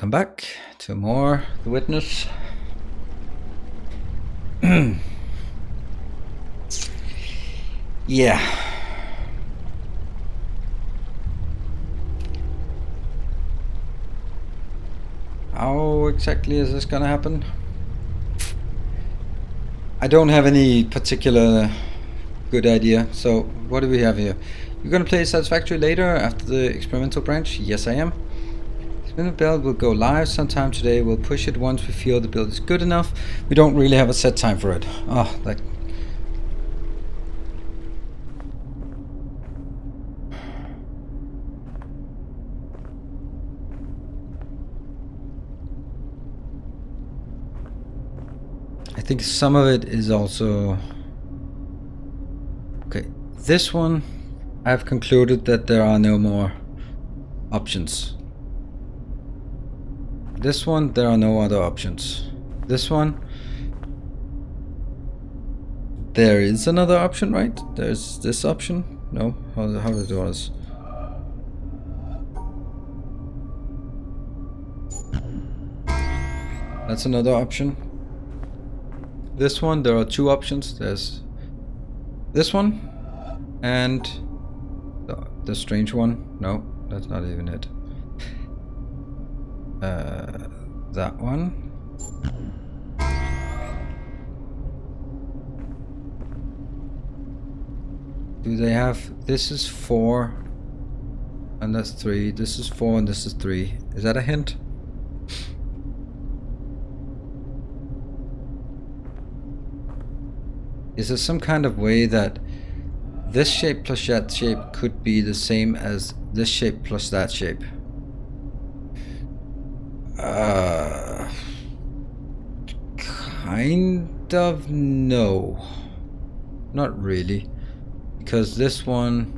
Welcome back to more The Witness. Yeah. How exactly is this gonna happen? I don't have any particular good idea. So what do we have here? You're gonna play Satisfactory later after the experimental branch? Yes, I am. The build will go live sometime today. We'll push it once we feel the build is good enough. We don't really have a set time for it. Oh, that... I think some of it is also... Okay, this one, I've concluded that there are no more options. This one, there are no other options. This one, there is another option, right? There's this option. No, how it was. That's another option. This one, there are two options. There's this one and the strange one. No, that's not even it. That one. Do they have... This is 4 and that's 3. This is 4 and this is 3. Is that a hint? Is there some kind of way that this shape plus that shape could be the same as this shape plus that shape? Kind of no. Not really. Because this one,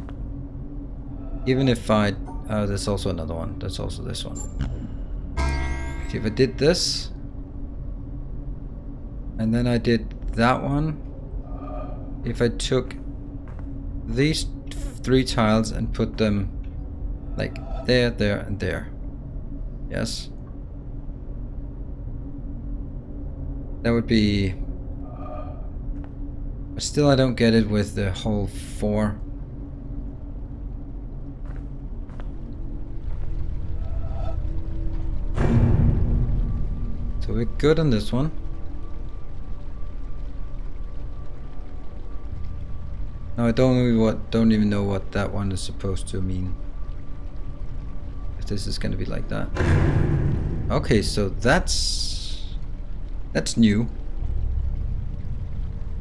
even if I... there's also another one. That's also this one. See, if I did this, and then I did that one, if I took these 3 tiles and put them like there, there, and there. Yes. That would be... But still I don't get it with the whole 4. So we're good on this one. No, I don't even know what that one is supposed to mean. If this is gonna be like that. Okay, so that's new.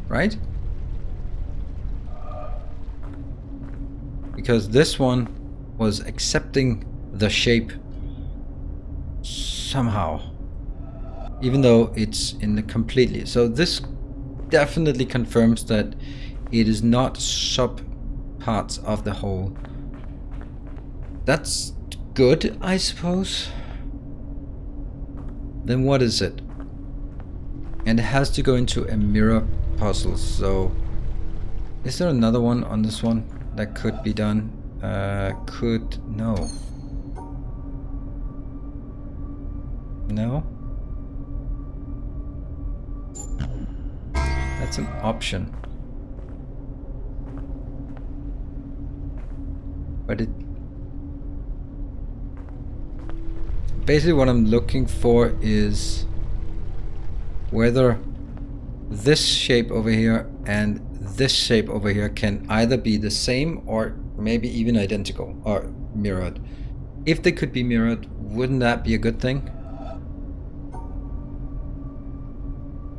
Right? Because this one was accepting the shape somehow. Even though it's in the completely. So this definitely confirms that it is not sub parts of the whole. That's good, I suppose. Then what is it? And it has to go into a mirror puzzle. So is there another one on this one that could be done? No. No? That's an option. But it... Basically what I'm looking for is whether this shape over here and this shape over here can either be the same or maybe even identical or mirrored. If they could be mirrored, wouldn't that be a good thing?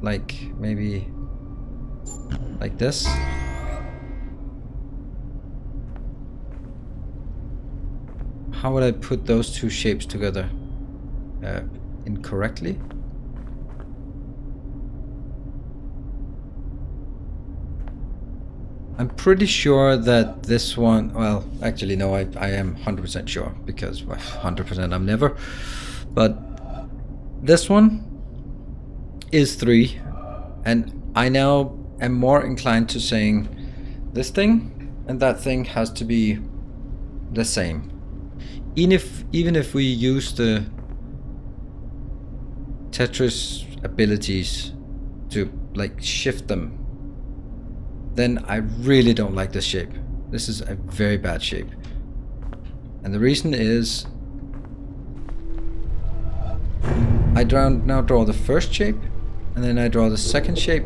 Like maybe like this. How would I put those two shapes together? Incorrectly? I'm pretty sure that this one... Well, actually no, I am 100% sure. Because 100% I'm never. But this one is 3. And I now am more inclined to saying this thing and that thing has to be the same. Even if we use the Tetris abilities to like shift them, then I really don't like this shape. This is a very bad shape. And the reason is I now draw the first shape, and then I draw the second shape,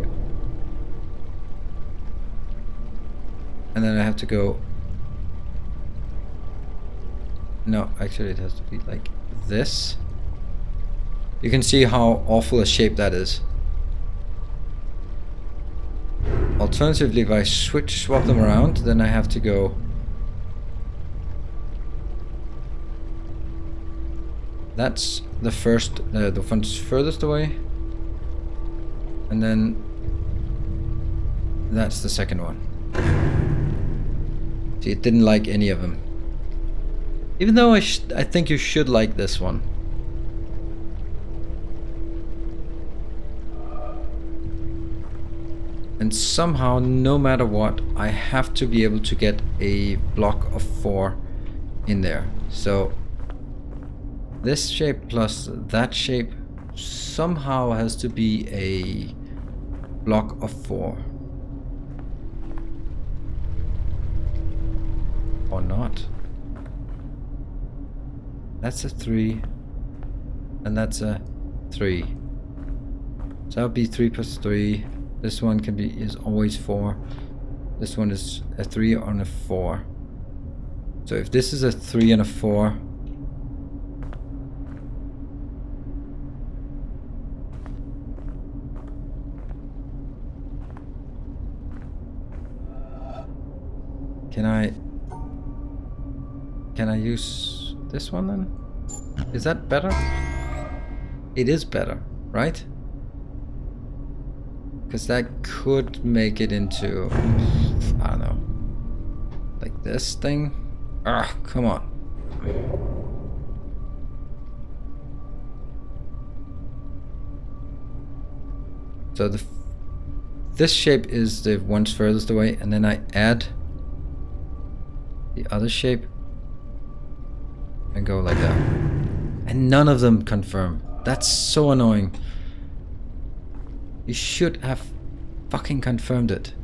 and then I have to go. No, actually it has to be like this. You can see how awful a shape that is. Alternatively, if I swap them around, then I have to go that's the first, the one furthest away, and then that's the second one. See, it didn't like any of them. Even though I think you should like this one. And somehow, no matter what, I have to be able to get a block of 4 in there. So this shape plus that shape somehow has to be a block of 4. Or not. That's a 3. And that's a 3. So that would be 3 plus 3. This one is always 4. This one is a 3 on a 4. So if this is a 3 and a 4, can I use this one then? Is that better? It is better, right? Because that could make it into, I don't know, like this thing. Ah, come on. So this shape is the ones furthest away, and then I add the other shape and go like that. And none of them confirm. That's so annoying. You should have fucking confirmed it.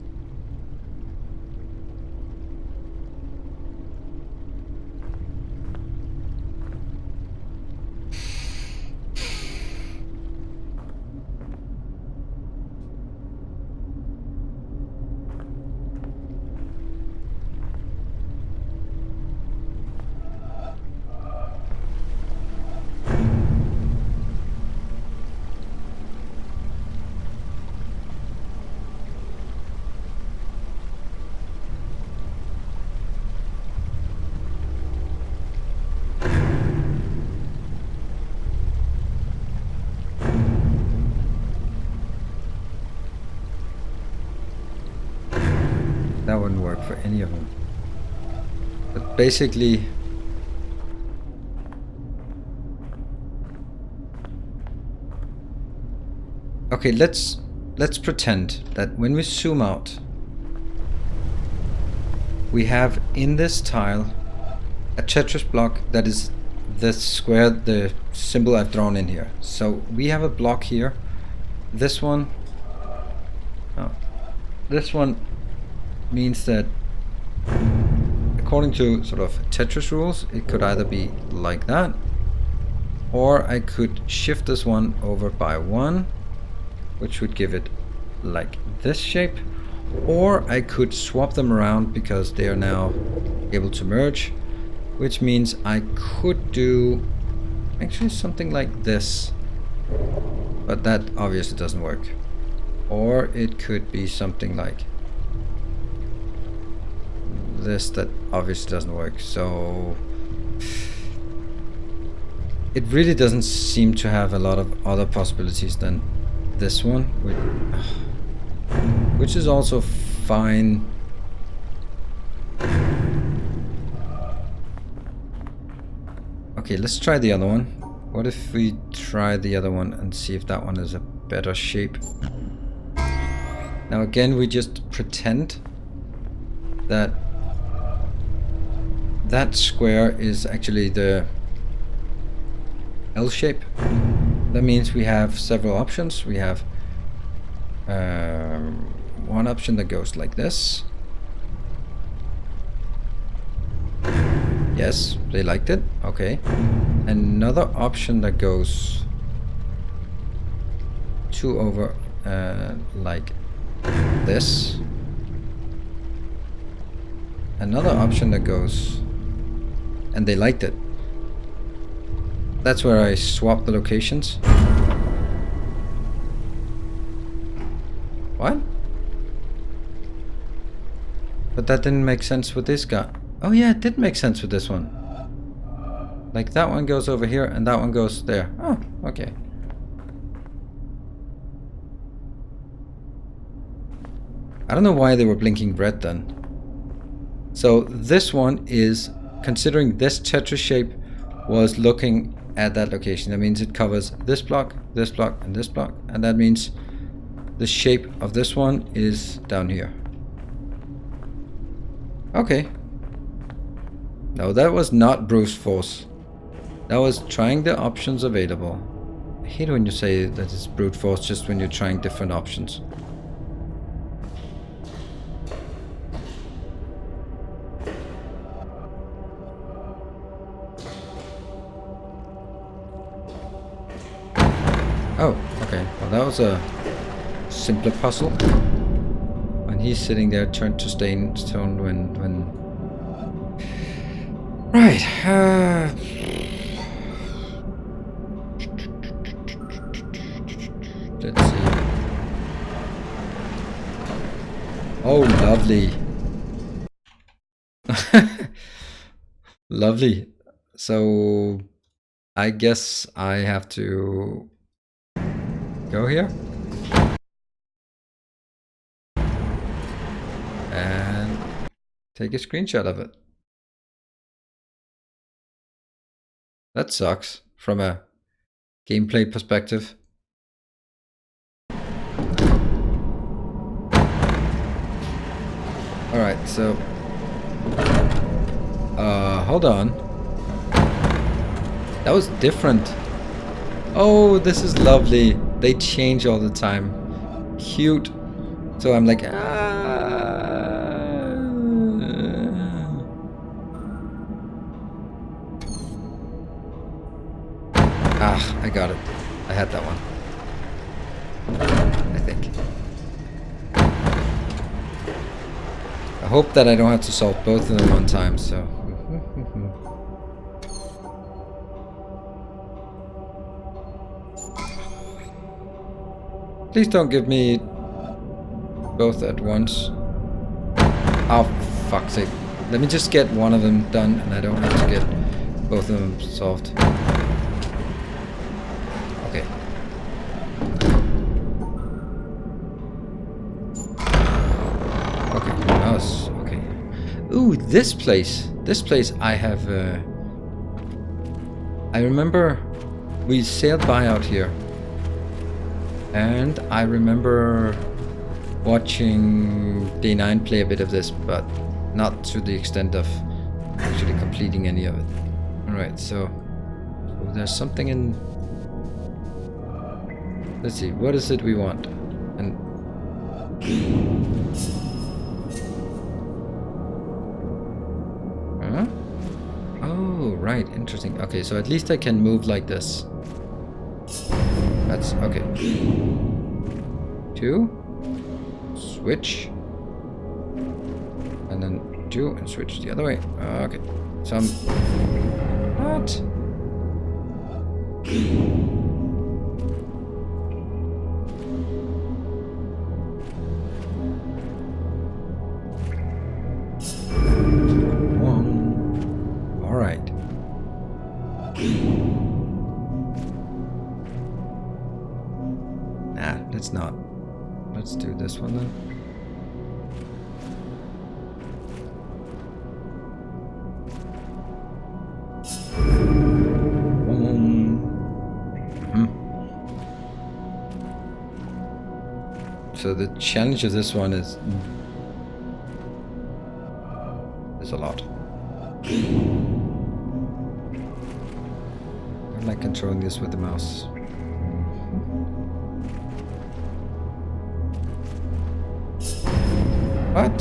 That wouldn't work for any of them. But basically, okay, let's pretend that when we zoom out, we have in this tile a Tetris block that is the square, the symbol I've drawn in here. So we have a block here. This one, this one means that according to sort of Tetris rules, it could either be like that, or I could shift this one over by 1, which would give it like this shape, or I could swap them around because they are now able to merge, which means I could do actually something like this, but that obviously doesn't work. Or it could be something like this, that obviously doesn't work. So it really doesn't seem to have a lot of other possibilities than this one, which is also fine. Okay, let's try the other one. What if we try the other one and see if that one is a better shape? Now again, we just pretend that that square is actually the L shape, that means we have several options. We have one option that goes like this. Yes, they liked it. Okay. Another option that goes 2 over like this. Another option that goes, and they liked it. That's where I swapped the locations. What? But that didn't make sense with this guy. Oh yeah, it did make sense with this one. Like that one goes over here and that one goes there. Oh, okay. I don't know why they were blinking red then. So this one is, considering this Tetris shape was looking at that location. That means it covers this block, and this block. And that means the shape of this one is down here. Okay. No, that was not brute force. That was trying the options available. I hate when you say that it's brute force just when you're trying different options. Oh, okay. Well, that was a simpler puzzle. When he's sitting there turned to stone when... Right. Let's see. Oh, lovely. Lovely. So, I guess I have to go here. And take a screenshot of it. That sucks from a gameplay perspective. Alright, so... hold on. That was different. Oh, this is lovely. They change all the time. Cute. So I'm like, I got it. I had that one. I think. I hope that I don't have to solve both of them one time, so... Please don't give me both at once. Oh, fuck's sake. Let me just get one of them done and I don't have to get both of them solved. Okay. Okay, nice. Okay. Ooh, this place. This place I have... I remember we sailed by out here. And I remember watching Day9 play a bit of this, but not to the extent of actually completing any of it. Alright, so there's something in... Let's see, what is it we want? And... Huh? Oh, right, interesting. Okay, so at least I can move like this. That's okay. 2, switch, and then 2 and switch the other way. Okay, so I'm what? All right. Let's not. Let's do this one then. So the challenge of this one is there's a lot. I don't like controlling this with the mouse. What?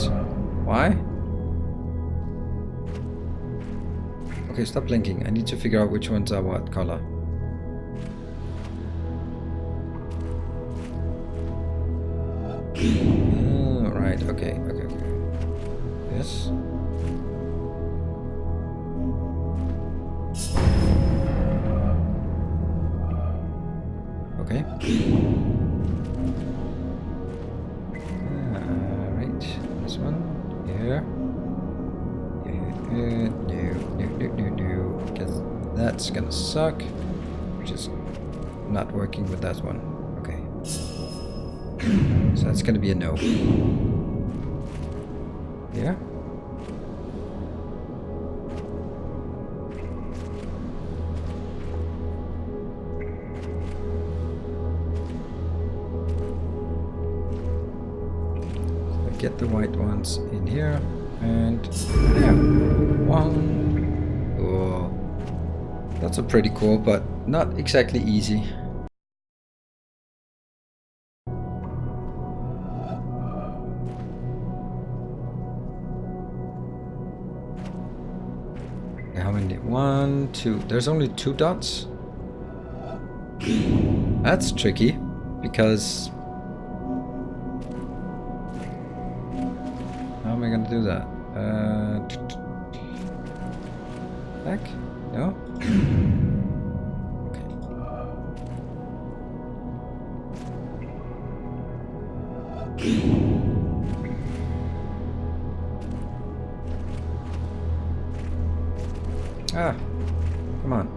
Why? Okay, stop blinking. I need to figure out which ones are what color. Right, okay. Yes. Okay. Right, this one here. No. Because that's gonna suck. Which is not working with that one. Okay. So that's gonna be a no. Yeah. So get the white ones in here, and yeah, one. Oh, that's a pretty cool, but not exactly easy. How many? 1, 2. There's only 2 dots. That's tricky, because how am I gonna do that? Back? No? Ah, come on.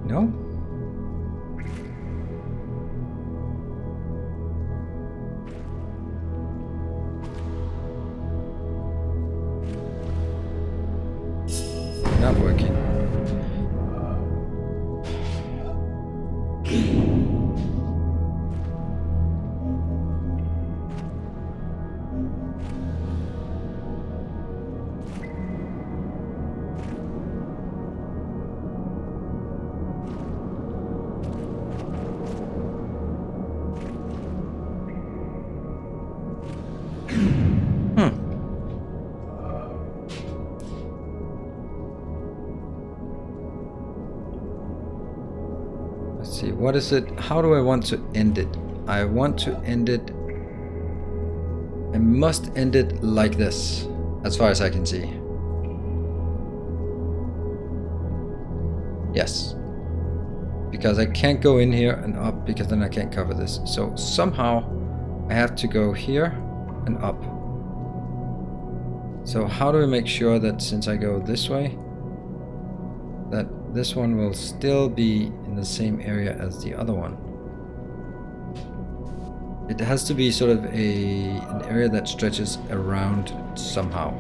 No? Not working. Let's see, what is it? How do I want to end it? I want to end it. I must end it like this, as far as I can see. Yes. Because I can't go in here and up, because then I can't cover this. So somehow I have to go here and up. So how do I make sure that since I go this way, that this one will still be in the same area as the other one? It has to be sort of an area that stretches around somehow.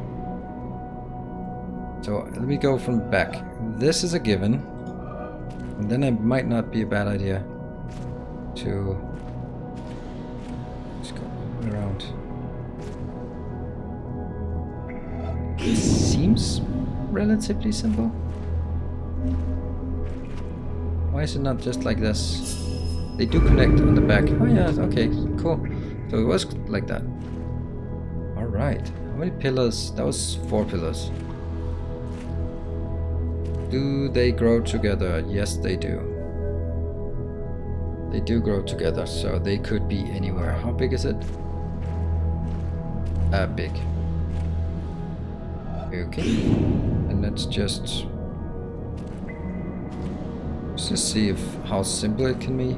So let me go from back. This is a given. And then it might not be a bad idea to just go around. It seems relatively simple. Why is it not just like this? They do connect on the back. Oh yeah, okay, cool. So it was like that. Alright. How many pillars? That was 4 pillars. Do they grow together? Yes, they do. They do grow together, so they could be anywhere. How big is it? Big. Okay. And let's just see if how simple it can be.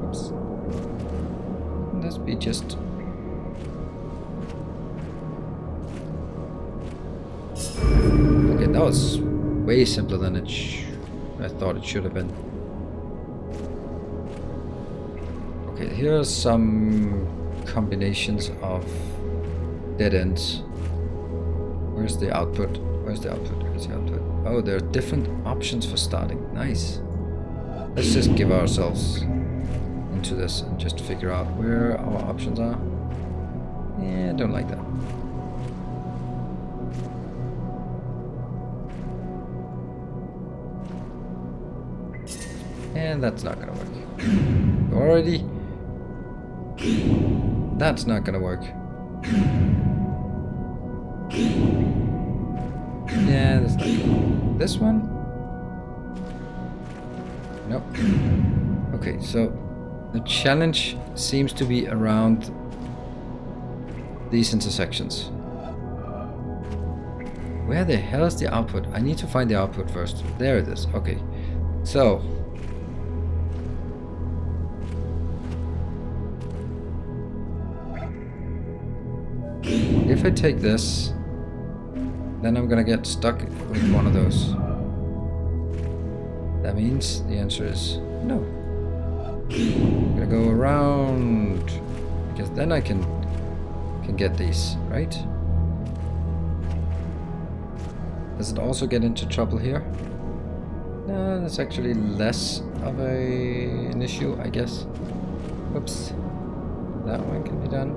Oops. Let's be just. Okay, that was way simpler than I thought it should have been. Okay, here are some combinations of dead ends. Where's the output? Where's the output? Where's the output? Oh, there are different options for starting. Nice. Let's just give ourselves into this and just figure out where our options are. Yeah, I don't like that. And that's not gonna work. Already That's not gonna work. Yeah, that's not good. This one? Nope. Okay, so the challenge seems to be around these intersections. Where the hell is the output? I need to find the output first. There it is. Okay. So. If I take this, then I'm gonna get stuck with one of those. That means the answer is no. I'm gonna go around, because then I can get these, right? Does it also get into trouble here? No, that's actually less of an issue, I guess. Whoops. That one can be done.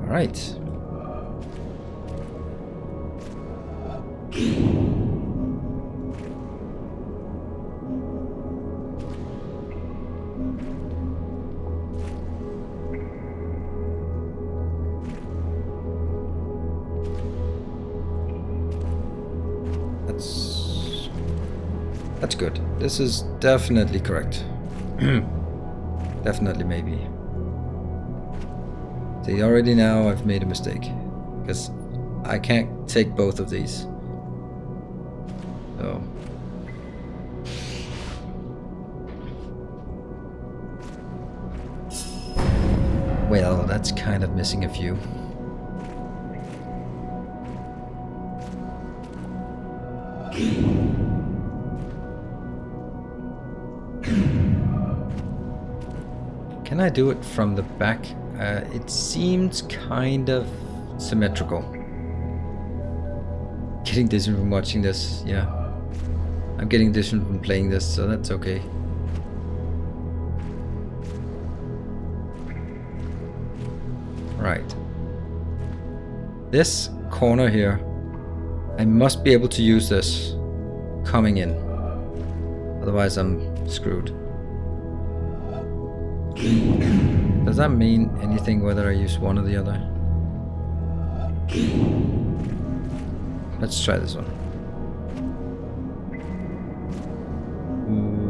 All right. That's good. This is definitely correct. Definitely, maybe. See, already now I've made a mistake, because I can't take both of these. So. Well, that's kind of missing a few. Can I do it from the back? It seems kind of symmetrical. Getting dizzy from watching this, yeah. I'm getting dizzy from playing this, so that's okay. Right. This corner here, I must be able to use this coming in. Otherwise I'm screwed. Does that mean anything whether I use one or the other? Let's try this one.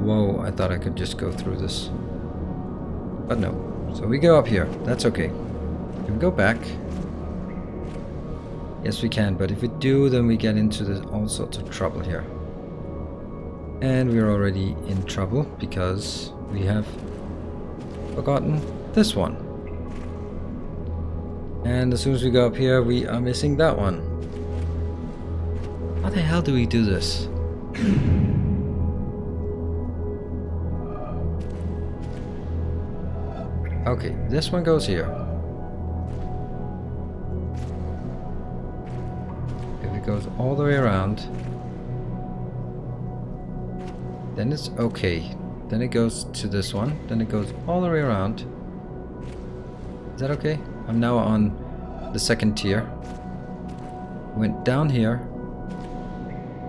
Whoa, I thought I could just go through this. But no. So we go up here. That's okay. Can we go back? Yes, we can, but if we do, then we get into all sorts of trouble here. And we're already in trouble because we have forgotten this one. And as soon as we go up here, we are missing that one. How the hell do we do this? Okay, this one goes here. If it goes all the way around, then it's okay. Then it goes to this one. Then it goes all the way around. Is that okay? I'm now on the second tier. Went down here.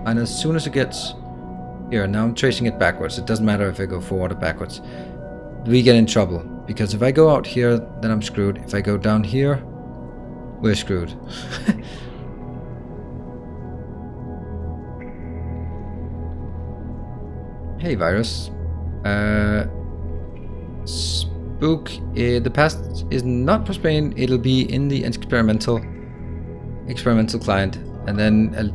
And as soon as it gets here, now I'm tracing it backwards. It doesn't matter if I go forward or backwards. We get in trouble. Because if I go out here, then I'm screwed. If I go down here, we're screwed. Hey, virus. Spook, the past is not for Spain. It'll be in the experimental client, and then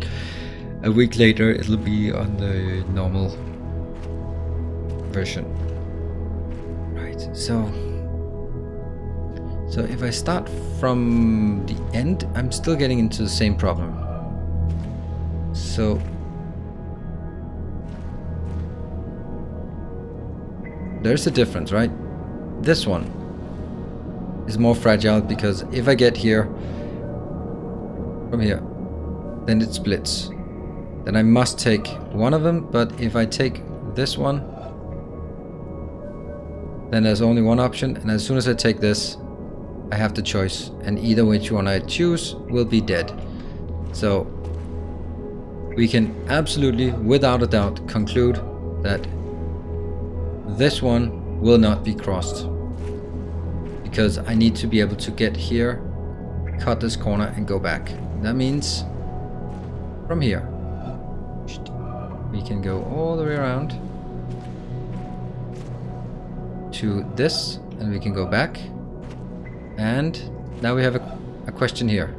a week later it'll be on the normal version. Right. So if I start from the end, I'm still getting into the same problem. So there's a difference, right? This one is more fragile because if I get here from here, then it splits. Then I must take one of them, but if I take this one, then there's only one option, and as soon as I take this, I have the choice, and either which one I choose will be dead. So we can absolutely, without a doubt, conclude that this one will not be crossed. Because I need to be able to get here, cut this corner and go back. That means from here we can go all the way around to this, and we can go back. And now we have a question here.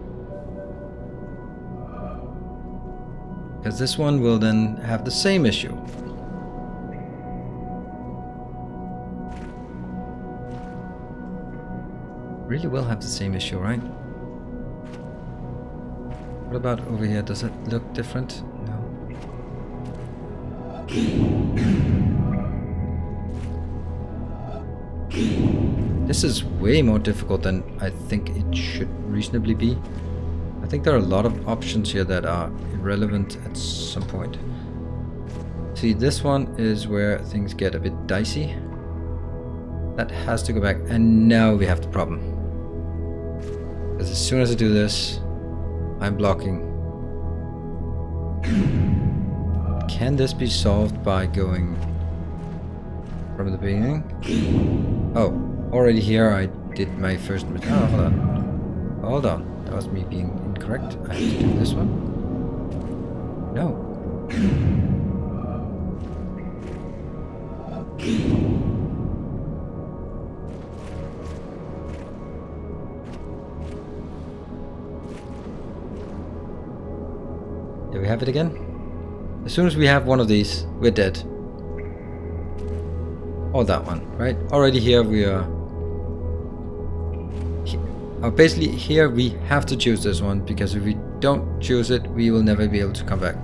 Because this one will then have the same issue. Really will have the same issue, right? What about over here? Does it look different? No. This is way more difficult than I think it should reasonably be. I think there are a lot of options here that are irrelevant at some point. See, this one is where things get a bit dicey. That has to go back, and now we have the problem. Because as soon as I do this, I'm blocking. Can this be solved by going from the beginning? Oh, already here I did my first mistake. Oh, hold on. Hold on. That was me being incorrect. I have to do this one. No. There we have it again. As soon as we have one of these, we're dead. Or that one, right? Already here we are. Basically here we have to choose this one, because if we don't choose it, we will never be able to come back.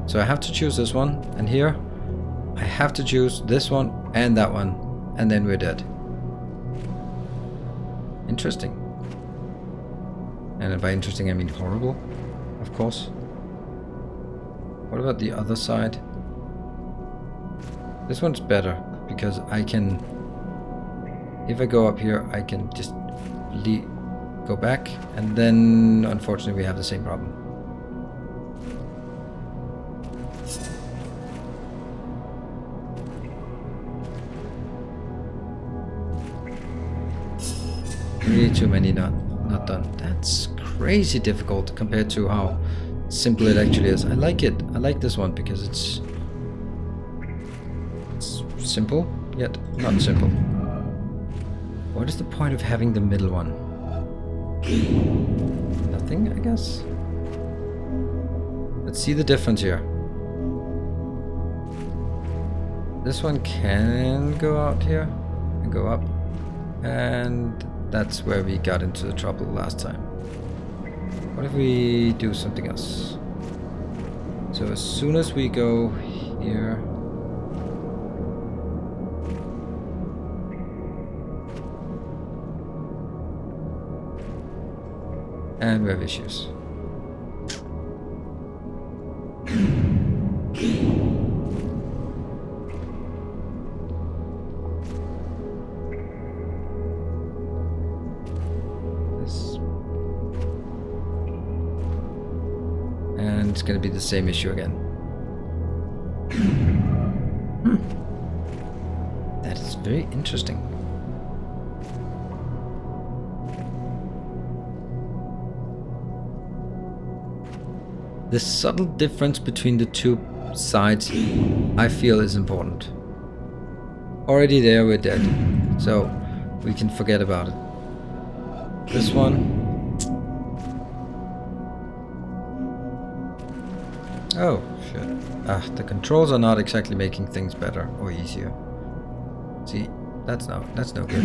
So I have to choose this one, and here I have to choose this one and that one, and then we're dead. Interesting. And by interesting I mean horrible, of course. What about the other side? This one's better, because I can, if I go up here, I can just go back, and then unfortunately we have the same problem. Really too many not done. That's crazy difficult compared to how simple it actually is. I like it. I like this one because it's simple, yet not simple. What is the point of having the middle one? Nothing, I guess. Let's see the difference here. This one can go out here and go up, and that's where we got into the trouble last time. What if we do something else? So as soon as we go here, and we have issues. And it's going to be the same issue again. That is very interesting. The subtle difference between the two sides, I feel, is important. Already there, we're dead. So we can forget about it. This one. Oh, shit. The controls are not exactly making things better or easier. See, that's no good.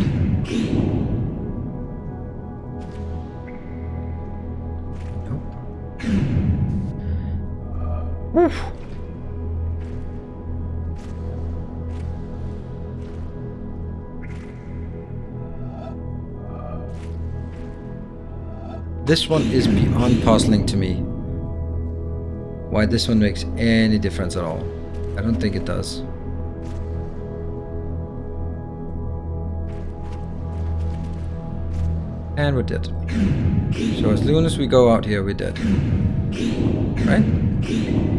Nope. Woof. This one is beyond puzzling to me. Why this one makes any difference at all. I don't think it does. And we're dead. So as soon as we go out here, we're dead. Right?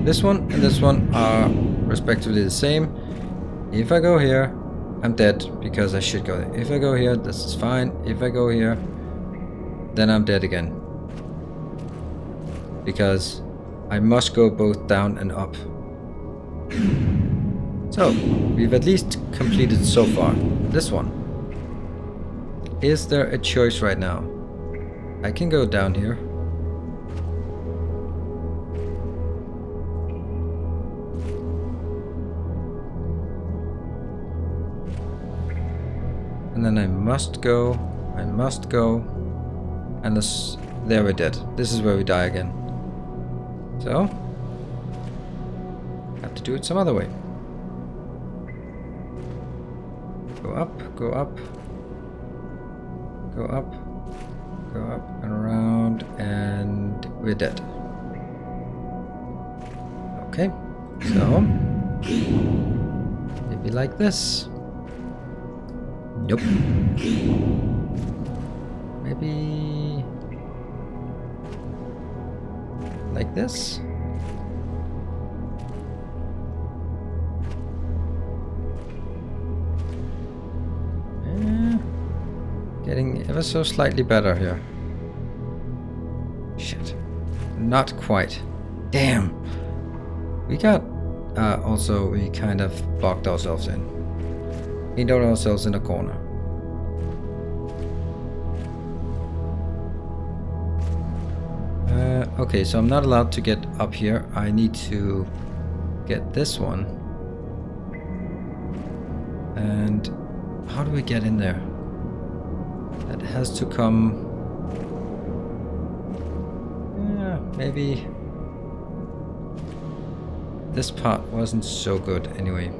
This one and this one are respectively the same. If I go here, I'm dead because I should go there. If I go here, this is fine. If I go here, then I'm dead again. Because I must go both down and up. So, we've at least completed so far. This one. Is there a choice right now? I can go down here. And then I must go, and this, there we're dead. This is where we die again. So, have to do it some other way. Go up, go up, go up, go up and around, and we're dead. Okay, so, maybe like this. Nope. Maybe like this. Getting ever so slightly better here. Shit. Not quite. Damn. We got... also, we kind of blocked ourselves in. We got ourselves in a corner. Okay, so I'm not allowed to get up here. I need to get this one. And how do we get in there? That has to come... yeah, maybe... this part wasn't so good anyway.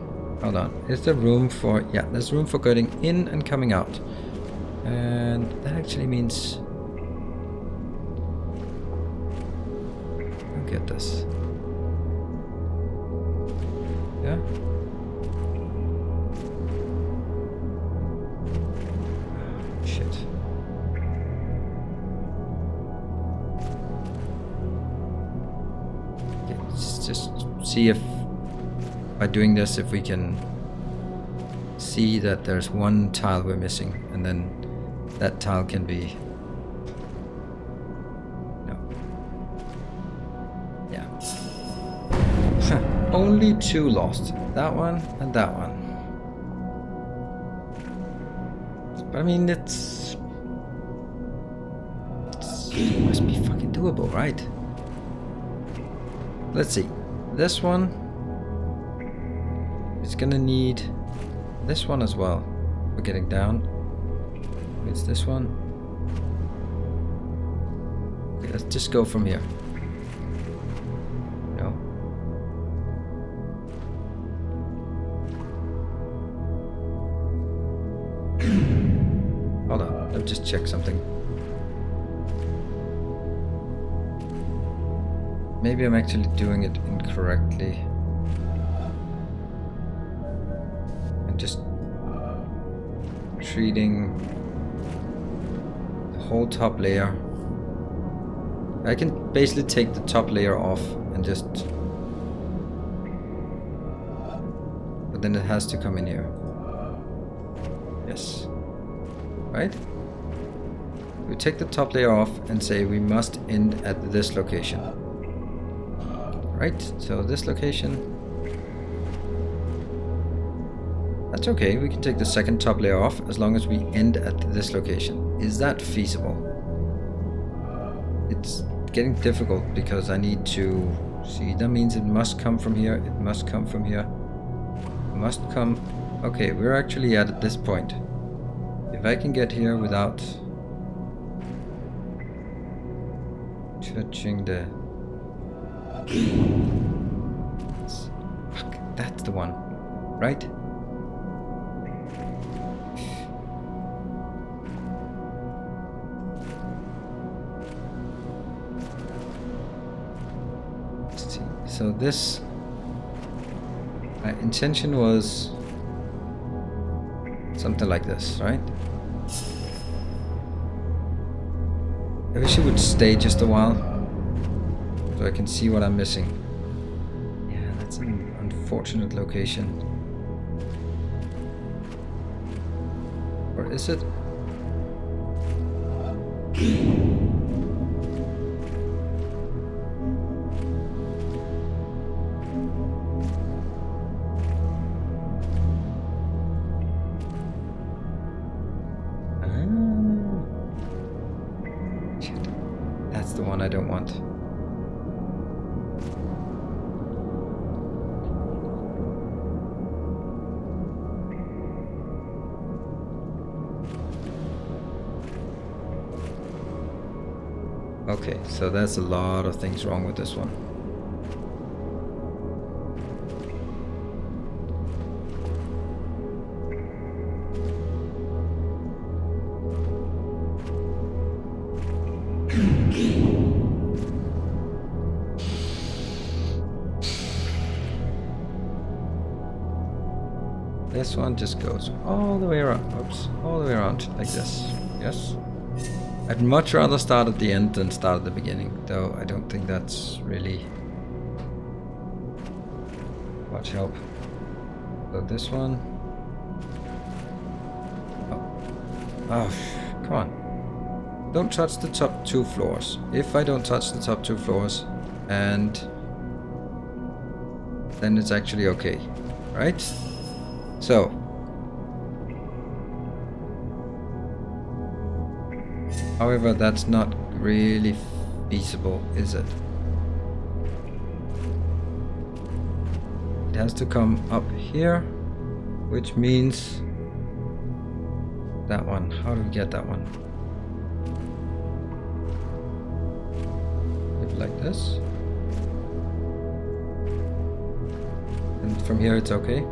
Hold on. Is there room for... yeah, there's room for getting in and coming out. And that actually means... look at this. Yeah? Shit. Okay, let's just see if by doing this, if we can see that there's one tile we're missing, and then that tile can be... no. Yeah. Only two lost. That one and that one. But I mean, it must be fucking doable, right? Let's see. This one... it's gonna need this one as well. We're getting down. It's this one. Okay, let's just go from here. No. Hold on, let me just check something. Maybe I'm actually doing it incorrectly. Just treating the whole top layer. I can basically take the top layer off and just... but then it has to come in here. Yes. Right? We take the top layer off and say we must end at this location. Right? So this location... that's okay, we can take the second top layer off as long as we end at this location. Is that feasible? It's getting difficult because I need to see. That means it must come from here, it must come from here, it must come... okay, we're actually at this point. If I can get here without touching the... fuck, that's the one, right? So this, my intention was something like this, right? I wish it would stay just a while so I can see what I'm missing. Yeah, that's an unfortunate location. Or is it? Shit. That's the one I don't want. Okay, so there's a lot of things wrong with this one. This one just goes all the way around. Oops, all the way around like this. Yes. I'd much rather start at the end than start at the beginning, though I don't think that's really much help. So this one. Oh, come on. Don't touch the top 2 floors. If I don't touch the top 2 floors, and then it's actually okay, right? So. However, that's not really feasible, is it? It has to come up here, which means that one. How do we get that one? Maybe like this. And from here it's okay.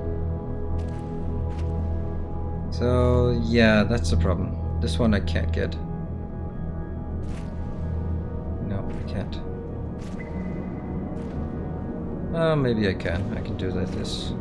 So yeah, that's the problem. This one I can't get. Can't. Maybe I can. I can do like this.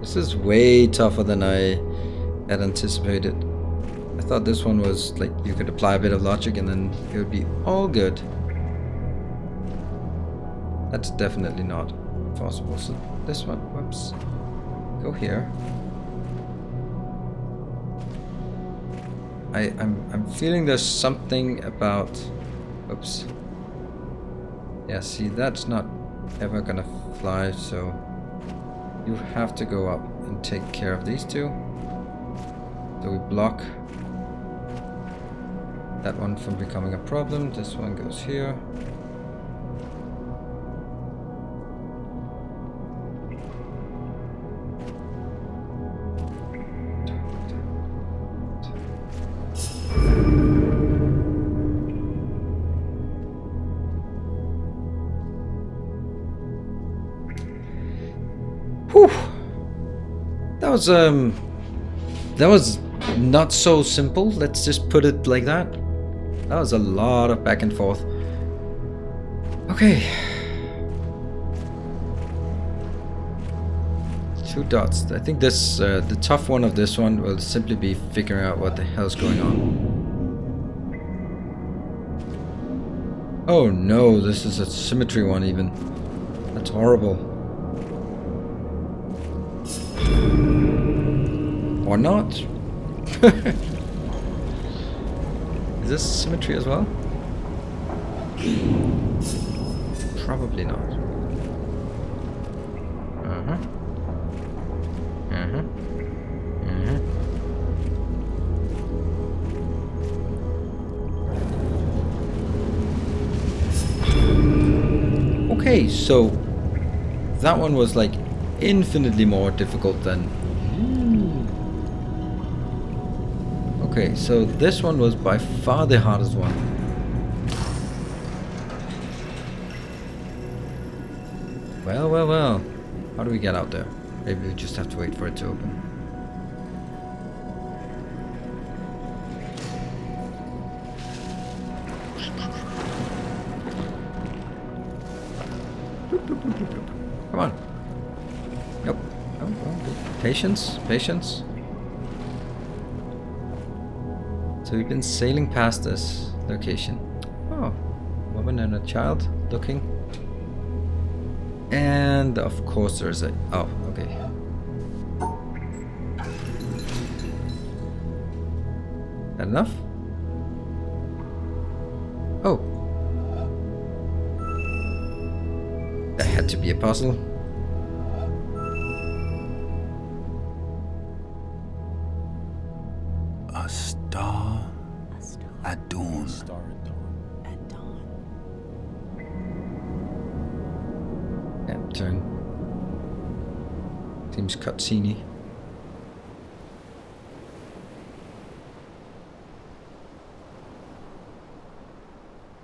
This is way tougher than I had anticipated. I thought this one was like you could apply a bit of logic and then it would be all good. That's definitely not possible. So this one, whoops, go here. I'm feeling there's something about, oops. Yeah, see, that's not ever gonna fly, so you have to go up and take care of these two. So we block that one from becoming a problem. This one goes here. Whew. That was not so simple. Let's just put it like that. That was a lot of back and forth. Okay. 2 dots. I think this the tough one of this one will simply be figuring out what the hell's going on. Oh no, this is a symmetry one even. That's horrible. Or not. Is this symmetry as well? Probably not. Okay, so that one was like infinitely more difficult than. Okay, so this one was by far the hardest one. Well, well, well. How do we get out there? Maybe we just have to wait for it to open. Come on. Nope. Oh, patience, patience. So we've been sailing past this location. Oh, woman and a child looking. And of course there's a... Oh, okay. That enough? Oh. That had to be a puzzle. A star at dawn. And turn. Seems cutscene-y.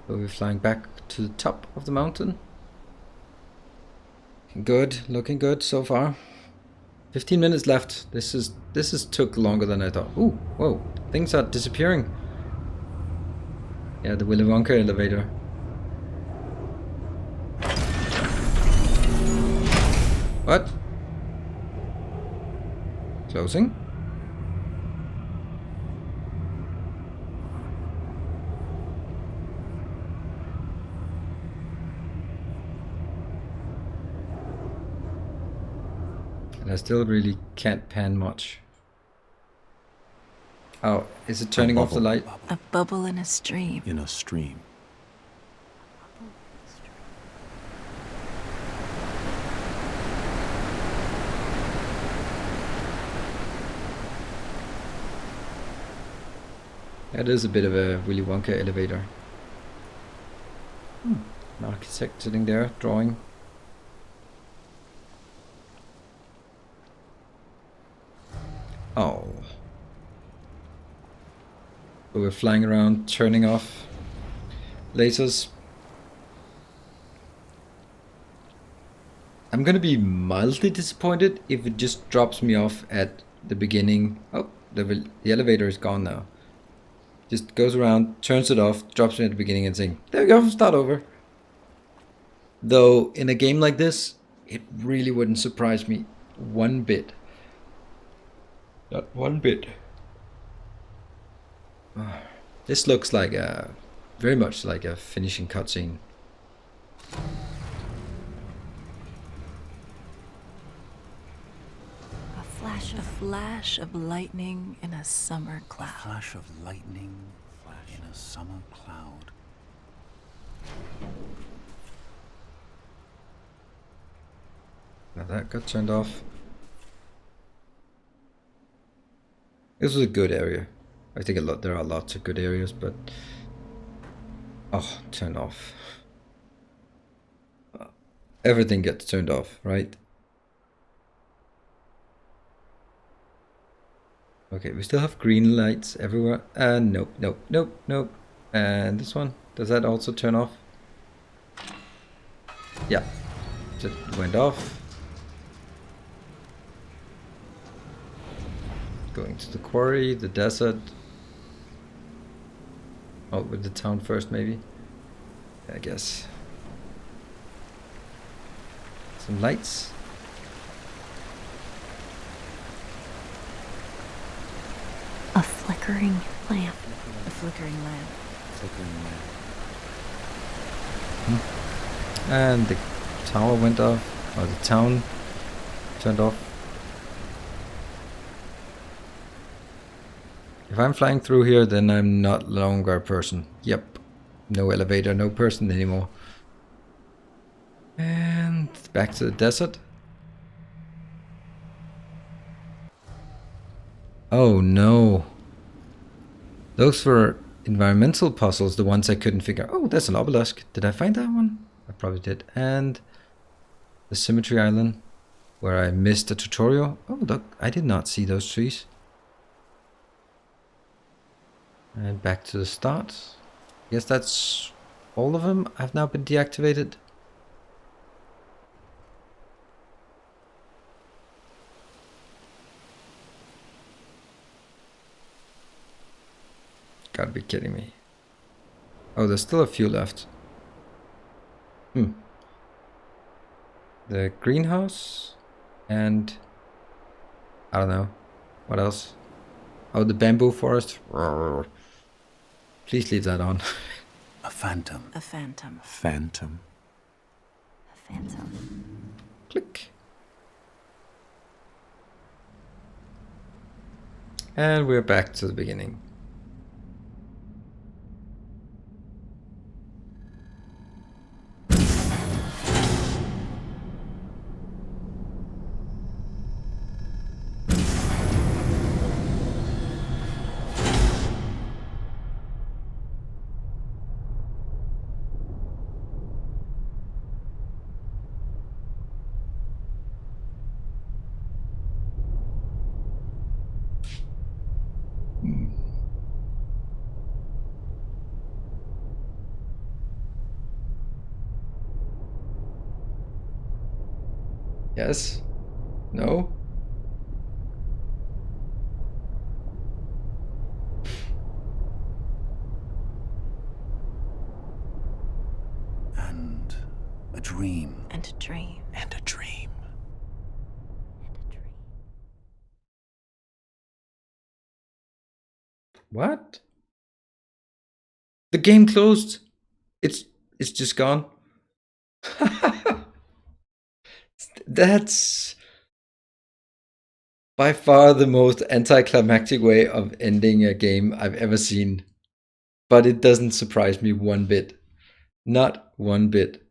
So we're flying back to the top of the mountain. Good, looking good so far. 15 minutes left. This is took longer than I thought. Ooh, whoa, things are disappearing. Yeah, the Willy Wonka elevator. What? Closing? And I still really can't pan much. Oh, is it turning off the light? A bubble in a stream. In a stream. That is a bit of a Willy Wonka elevator. An architect sitting there drawing. Oh. So we're flying around, turning off lasers. I'm gonna be mildly disappointed if it just drops me off at the beginning. Oh, the elevator is gone now. Just goes around, turns it off, drops me at the beginning and saying, there we go, start over. Though, in a game like this, it really wouldn't surprise me one bit. Not one bit. This looks like a... very much like a finishing cutscene. A flash of lightning in a summer cloud. A flash of lightning in a summer cloud. Now that got turned off. This was a good area. I think there are lots of good areas, but... oh, turned off. Everything gets turned off, right? Okay, we still have green lights everywhere. Nope, nope, nope, nope. And this one, does that also turn off? Yeah, just went off. Going to the quarry, the desert. Oh, with the town first, maybe? I guess. Some lights. A flickering lamp. A flickering lamp. Flickering lamp. And the tower went off, or the town turned off. If I'm flying through here, then I'm not longer a person. Yep. No elevator, no person anymore. And back to the desert. Oh no. Those were environmental puzzles, the ones I couldn't figure. Oh, there's an obelisk. Did I find that one? I probably did. And the Symmetry Island, where I missed the tutorial. Oh, look, I did not see those trees. And back to the start. Guess that's all of them have now been deactivated. Gotta be kidding me. Oh, there's still a few left. The greenhouse. And I don't know. What else? Oh, the bamboo forest. Please leave that on. A phantom. A phantom. Phantom. A phantom. Click. And we're back to the beginning. Yes? No? And a dream. And a dream. And a dream. And a dream. What? The game closed. It's just gone. That's by far the most anticlimactic way of ending a game I've ever seen. But it doesn't surprise me one bit. Not one bit.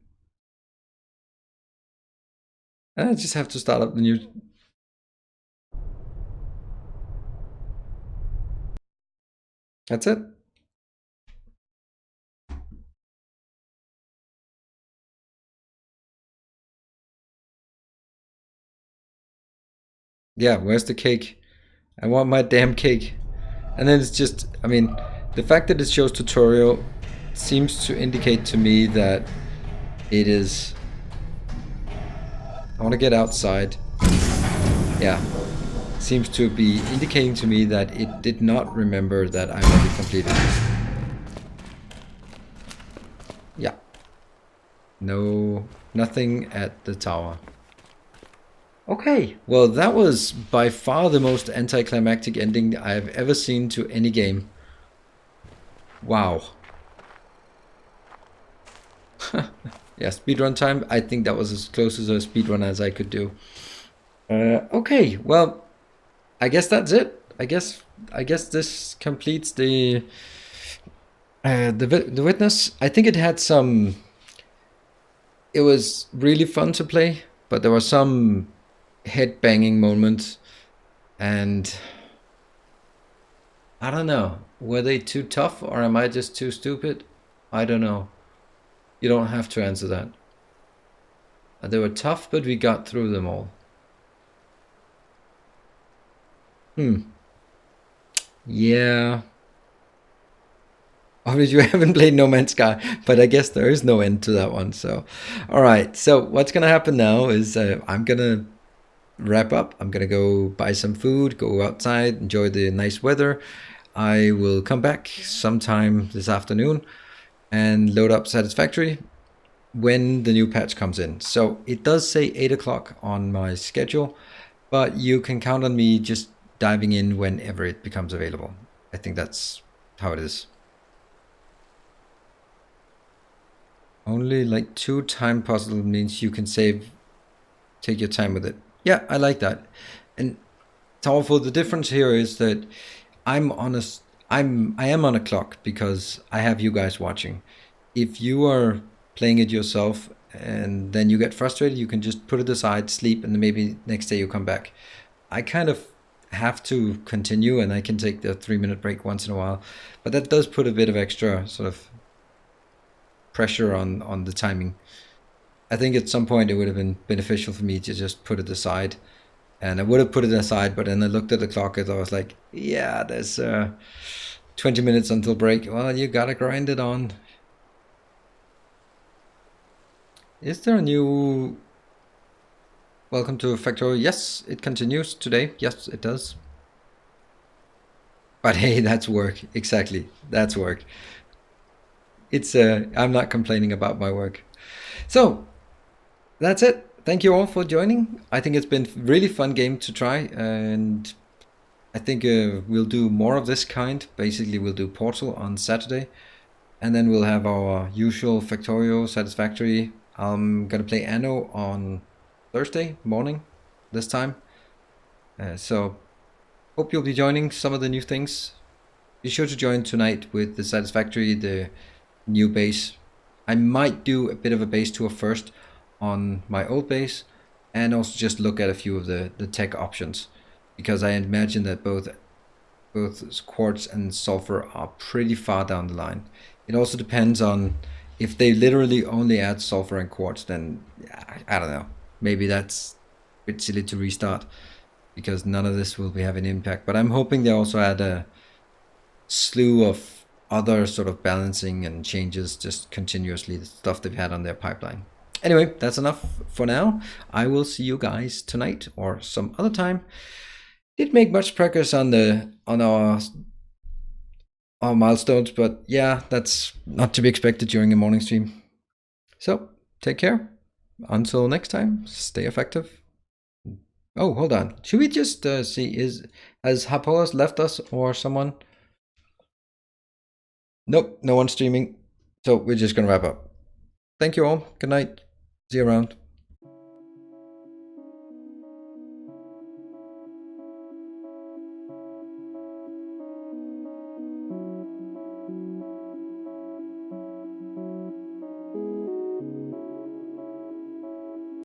I just have to start up the new. That's it. Yeah, where's the cake? I want my damn cake. And then it's just, I mean, the fact that it shows tutorial seems to indicate to me that it is. I want to get outside. Yeah. Seems to be indicating to me that it did not remember that I already completed this. Yeah. No, nothing at the tower. Okay, well that was by far the most anticlimactic ending I've ever seen to any game. Wow. Yeah, speedrun time. I think that was as close as a speedrun as I could do. Okay, well, I guess that's it. I guess this completes the witness. I think it had some. It was really fun to play, but there were some head banging moments, and I don't know. Were they too tough, or am I just too stupid? I don't know. You don't have to answer that. They were tough, but we got through them all. Yeah. Obviously, you haven't played No Man's Sky, but I guess there is no end to that one. So, all right. So what's gonna happen now is I'm gonna wrap up. I'm gonna go buy some food, go outside, enjoy the nice weather. I will come back sometime this afternoon and load up Satisfactory when the new patch comes in. So it does say 8 o'clock on my schedule, but you can count on me just diving in whenever it becomes available. I think that's how it is. Only like 2 time puzzle means you can take your time with it. Yeah, I like that. And Powerful, the difference here is that I am on a clock because I have you guys watching. If you are playing it yourself and then you get frustrated, you can just put it aside, sleep, and then maybe next day you come back. I kind of have to continue, and I can take the 3-minute break once in a while, but that does put a bit of extra sort of pressure on the timing. I think at some point it would have been beneficial for me to just put it aside, and I would have put it aside, but then I looked at the clock and I was like, yeah, there's 20 minutes until break. Well, you gotta grind it on. Is there a new welcome to Factorio? Yes, it continues today. Yes, it does. But hey, that's work. Exactly, that's work. It's I'm not complaining about my work. So that's it. thank you all for joining. I think it's been really fun game to try, and I think we'll do more of this kind. Basically, we'll do Portal on Saturday, and then we'll have our usual Factorio Satisfactory. I'm gonna play Anno on Thursday morning this time. So hope you'll be joining some of the new things. Be sure to join tonight with the Satisfactory, the new base. I might do a bit of a base tour first on my old base, and also just look at a few of the tech options, because I imagine that both quartz and sulfur are pretty far down the line. It also depends on if they literally only add sulfur and quartz, then I don't know. Maybe that's a bit silly to restart, because none of this will be having impact. But I'm hoping they also add a slew of other sort of balancing and changes just continuously, the stuff they've had on their pipeline. Anyway, that's enough for now. I will see you guys tonight or some other time. Didn't make much progress on our milestones, but yeah, that's not to be expected during a morning stream. So take care. Until next time, stay effective. Oh, hold on. Should we just see, has Hapolas left us or someone? Nope, no one's streaming. So we're just gonna wrap up. Thank you all. Good night. See you around.